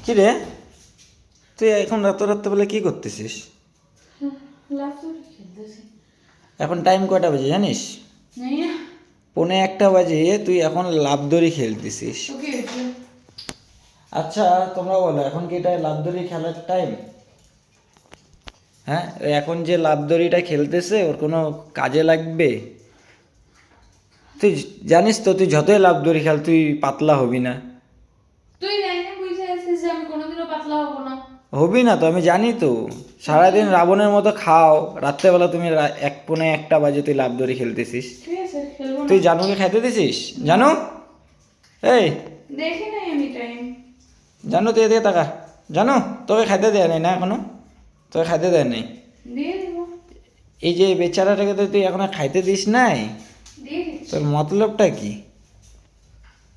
কি রে, তুই এখন রাত্রে কি করতেছিস? এখন টাইম কয়টা বাজে জানিস? 1:45 বাজে, তুই এখন লাফ দড়ি খেলতেছিস। আচ্ছা তোমরা বলো, এখন কি এটা লাফ দড়ি খেলার টাইম? হ্যাঁ, এখন যে লাফ দড়িটা খেলতেছে ওর কোনো কাজে লাগবে? তুই জানিস তো, তুই যতই লাফ দড়ি খেল তুই পাতলা হবি না। তুই জানি বুঝে আছিস যে আমি কোনোদিনও পাতলা হব না। হবি না তো, আমি জানি তো। সারাদিন রাবণের মতো খাও, রাত্রেবেলা তুমি 1:45 বাজে তুই লাফ দড়ি খেলতেছিস। ঠিক আছে, খেলবো না। তুই জানুকে খাইতে দিছিস? জানু, এই দেখি নাই আমি টাইম। জানু তুই এদিকে তাকা। জানু, তোকে খাইতে দেয় নাই না এখনো? তোকে খাইতে দেয় নাই? দিয়ে দিব। এই যে বেচারাটাকে তো তুই এখনো খাইতে দিস নাই, দিয়ে দিচ্ছি। তোর মতলবটা কি?